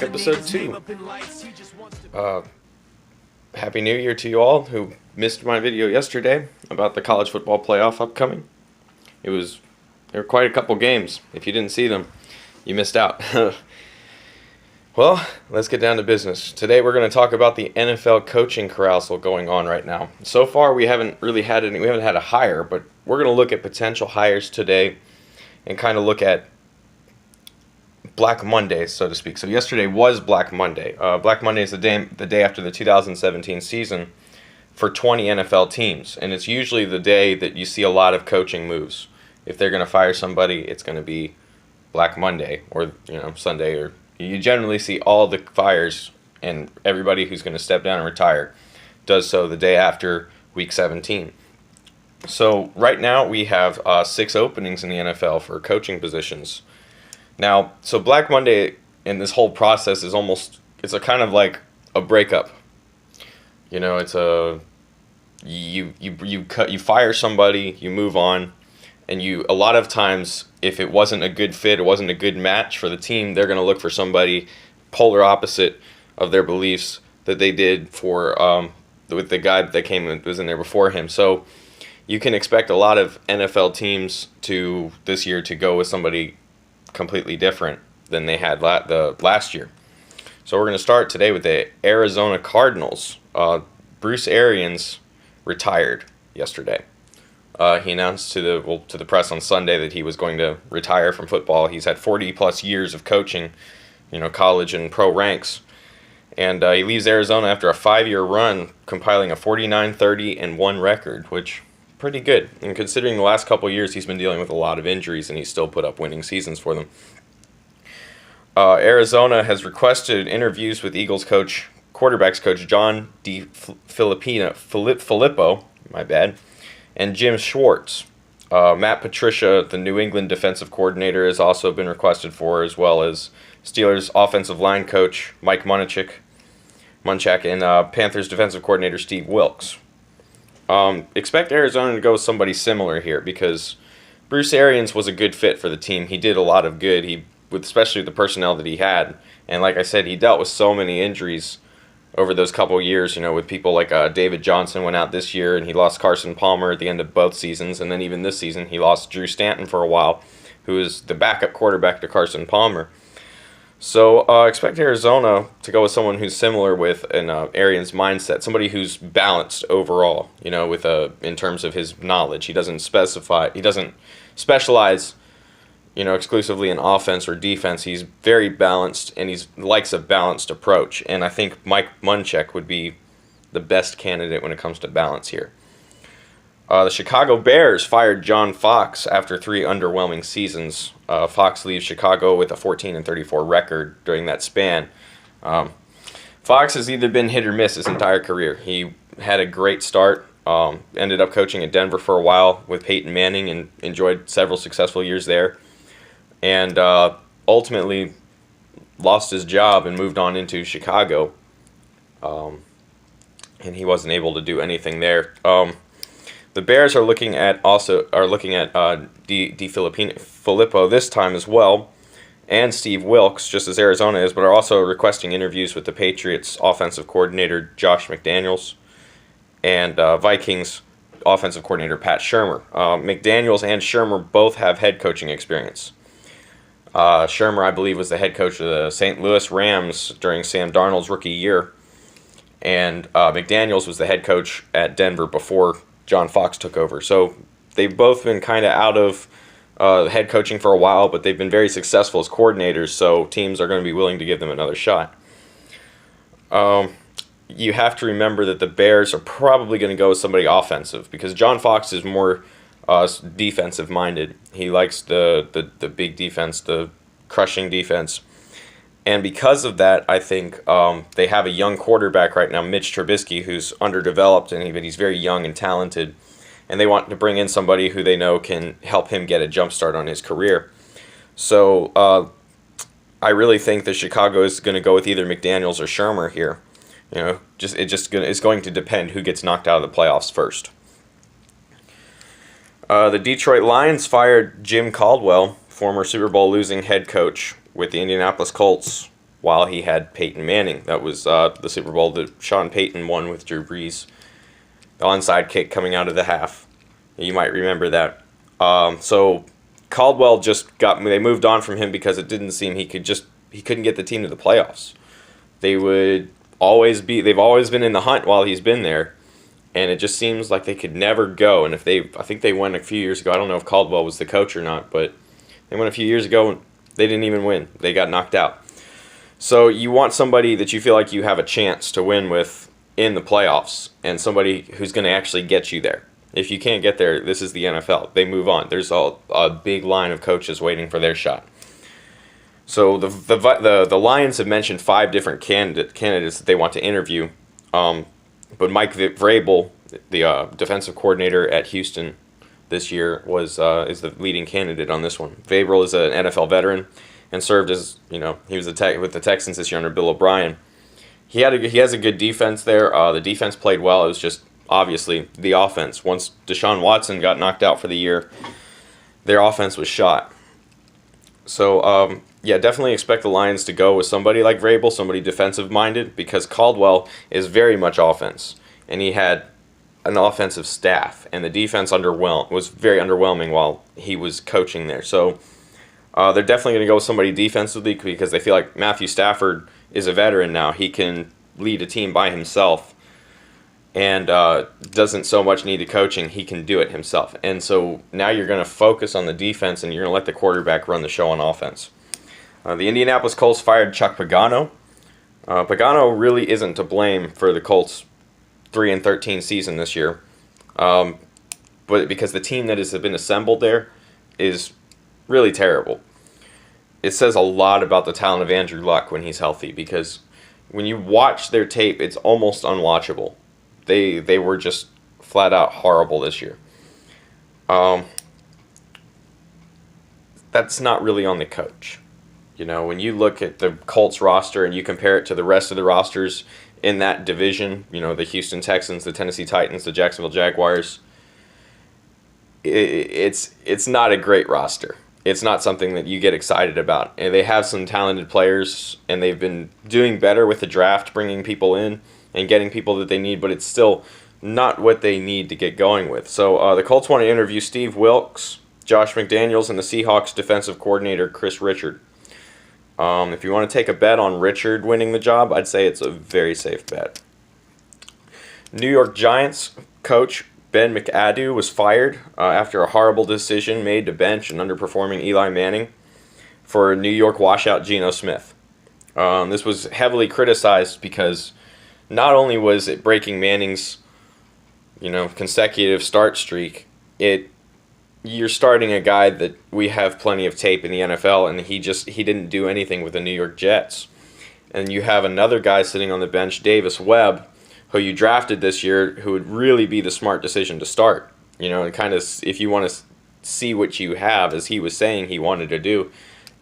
Talk episode 2. Happy New Year to you all who missed my video yesterday about the college football playoff upcoming. There were quite a couple games. If you didn't see them, you missed out. Well, let's get down to business. Today we're going to talk about the NFL coaching carousel going on right now. So far we haven't had a hire, but we're going to look at potential hires today and kind of look at Black Monday, so to speak. So yesterday was Black Monday. Black Monday is the day after the 2017 season for 20 NFL teams, and it's usually the day that you see a lot of coaching moves. If they're going to fire somebody, it's going to be Black Monday or Sunday, or you generally see all the fires and everybody who's going to step down and retire does so the day after Week 17. So right now we have 6 openings in the NFL for coaching positions. Now, so Black Monday in this whole process is it's a kind of like a breakup. It's you fire somebody, you move on, and a lot of times if it wasn't a good fit, it wasn't a good match for the team, they're going to look for somebody polar opposite of their beliefs that they did for with the guy that was in there before him. So you can expect a lot of NFL teams this year to go with somebody completely different than they had last year. So we're going to start today with the Arizona Cardinals. Bruce Arians retired yesterday. He announced to the press on Sunday that he was going to retire from football. He's had 40 plus years of coaching, college and pro ranks, and he leaves Arizona after a 5-year run, compiling a 49-30-1 record, which pretty good. And considering the last couple of years he's been dealing with a lot of injuries, and he's still put up winning seasons for them. Arizona has requested interviews with Eagles quarterbacks coach John Filippo, and Jim Schwartz. Matt Patricia, the New England defensive coordinator, has also been requested for, as well as Steelers offensive line coach Mike Munchak and Panthers defensive coordinator Steve Wilks. Expect Arizona to go with somebody similar here because Bruce Arians was a good fit for the team. He did a lot of good, especially the personnel that he had. And like I said, he dealt with so many injuries over those couple of years, with people like David Johnson went out this year, and he lost Carson Palmer at the end of both seasons. And then even this season, he lost Drew Stanton for a while, who is the backup quarterback to Carson Palmer. So expect Arizona to go with someone who's similar with an Arians mindset, somebody who's balanced overall, in terms of his knowledge. He doesn't specialize, exclusively in offense or defense. He's very balanced, and he likes a balanced approach. And I think Mike Munchak would be the best candidate when it comes to balance here. The Chicago Bears fired John Fox after 3 underwhelming seasons. Fox leaves Chicago with a 14-34 record during that span. Fox has either been hit or miss his entire career. He had a great start, ended up coaching at Denver for a while with Peyton Manning and enjoyed several successful years there, and ultimately lost his job and moved on into Chicago, and he wasn't able to do anything there. The Bears are looking at Filippo this time as well, and Steve Wilks, just as Arizona is, but are also requesting interviews with the Patriots offensive coordinator Josh McDaniels and Vikings offensive coordinator Pat Shurmur. McDaniels and Shurmur both have head coaching experience. Shurmur, I believe, was the head coach of the St. Louis Rams during Sam Darnold's rookie year, and McDaniels was the head coach at Denver before John Fox took over. So they've both been kind of out of head coaching for a while, but they've been very successful as coordinators, so teams are going to be willing to give them another shot. You have to remember that the Bears are probably going to go with somebody offensive because John Fox is more defensive-minded. He likes the big defense, the crushing defense. And because of that, I think they have a young quarterback right now, Mitch Trubisky, who's underdeveloped, but he's very young and talented. And they want to bring in somebody who they know can help him get a jump start on his career. So I really think that Chicago is going to go with either McDaniels or Shurmur here. It's going to depend who gets knocked out of the playoffs first. The Detroit Lions fired Jim Caldwell, former Super Bowl losing head coach with the Indianapolis Colts, while he had Peyton Manning. That was the Super Bowl that Sean Payton won with Drew Brees. The onside kick coming out of the half. You might remember that. So Caldwell they moved on from him because it didn't seem he couldn't get the team to the playoffs. They've always been in the hunt while he's been there, and it just seems like they could never go. And I think they won a few years ago. I don't know if Caldwell was the coach or not, but they won a few years ago and they didn't even win. They got knocked out. So you want somebody that you feel like you have a chance to win with in the playoffs, and somebody who's going to actually get you there. If you can't get there, this is the NFL. They move on. There's a big line of coaches waiting for their shot. So the Lions have mentioned 5 different candidates that they want to interview. But Mike Vrabel, the defensive coordinator at Houston this year, is the leading candidate on this one. Vrabel is an NFL veteran and served as, he was with the Texans this year under Bill O'Brien. He has a good defense there. The defense played well. It was just obviously the offense. Once Deshaun Watson got knocked out for the year, their offense was shot. So definitely expect the Lions to go with somebody like Vrabel, somebody defensive-minded, because Caldwell is very much offense, and he had an offensive staff, and the defense was very underwhelming while he was coaching there. So they're definitely going to go with somebody defensively because they feel like Matthew Stafford is a veteran now. He can lead a team by himself and doesn't so much need the coaching. He can do it himself. And so now you're going to focus on the defense and you're going to let the quarterback run the show on offense. The Indianapolis Colts fired Chuck Pagano. Pagano really isn't to blame for the Colts' 3-13 season this year, but because the team that has been assembled there is really terrible. It says a lot about the talent of Andrew Luck when he's healthy, because when you watch their tape, it's almost unwatchable. They were just flat out horrible this year. That's not really on the coach. When you look at the Colts roster and you compare it to the rest of the rosters in that division, the Houston Texans, the Tennessee Titans, the Jacksonville Jaguars, it's not a great roster. It's not something that you get excited about. And they have some talented players, and they've been doing better with the draft, bringing people in and getting people that they need, but it's still not what they need to get going with. So the Colts want to interview Steve Wilks, Josh McDaniels, and the Seahawks defensive coordinator Chris Richard. If you want to take a bet on Richard winning the job, I'd say it's a very safe bet. New York Giants coach Ben McAdoo was fired after a horrible decision made to bench an underperforming Eli Manning for New York washout Geno Smith. This was heavily criticized because not only was it breaking Manning's consecutive start streak, you're starting a guy that we have plenty of tape in the NFL, and he didn't do anything with the New York Jets. And you have another guy sitting on the bench, Davis Webb, who you drafted this year, who would really be the smart decision to start. And kind of, if you want to see what you have, as he was saying he wanted to do,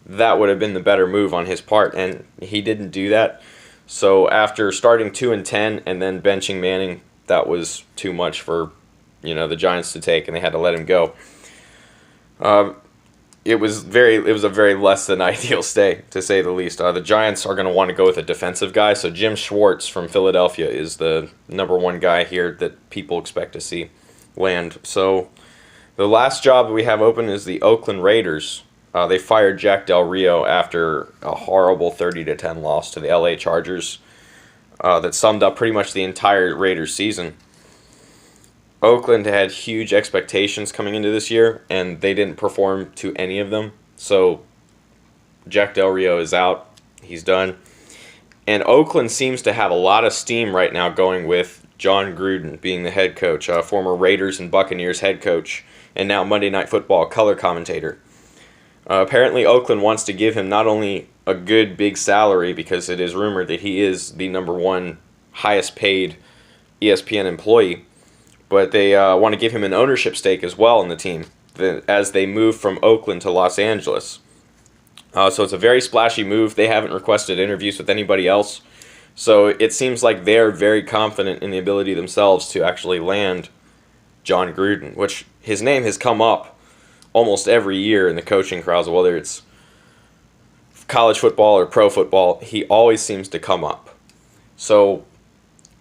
that would have been the better move on his part, and he didn't do that. So after starting 2-10 and then benching Manning, that was too much for the Giants to take, and they had to let him go. It was a very less than ideal stay, to say the least. The Giants are going to want to go with a defensive guy, so Jim Schwartz from Philadelphia is the number one guy here that people expect to see land. So the last job we have open is the Oakland Raiders. They fired Jack Del Rio after a horrible 30-10 loss to the LA Chargers that summed up pretty much the entire Raiders season. Oakland had huge expectations coming into this year, and they didn't perform to any of them. So Jack Del Rio is out. He's done. And Oakland seems to have a lot of steam right now going with John Gruden being the head coach, former Raiders and Buccaneers head coach, and now Monday Night Football color commentator. Apparently Oakland wants to give him not only a good big salary, because it is rumored that he is the number one highest paid ESPN employee, but they want to give him an ownership stake as well in the team as they move from Oakland to Los Angeles. So it's a very splashy move. They haven't requested interviews with anybody else. So it seems like they're very confident in the ability themselves to actually land John Gruden, which his name has come up almost every year in the coaching carousel, whether it's college football or pro football, he always seems to come up. So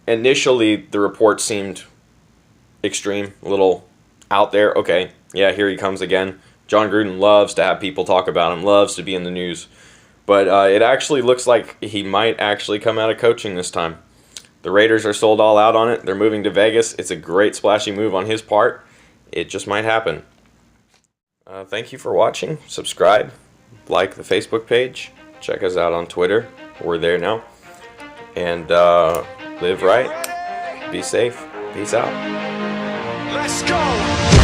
initially the report seemed extreme, a little out there. Okay, yeah, here he comes again. John Gruden loves to have people talk about him, loves to be in the news. But it actually looks like he might actually come out of coaching this time. The Raiders are sold all out on it. They're moving to Vegas. It's a great splashy move on his part. It just might happen. Thank you for watching. Subscribe. Like the Facebook page. Check us out on Twitter. We're there now. And live right. Be safe. Peace out. Let's go!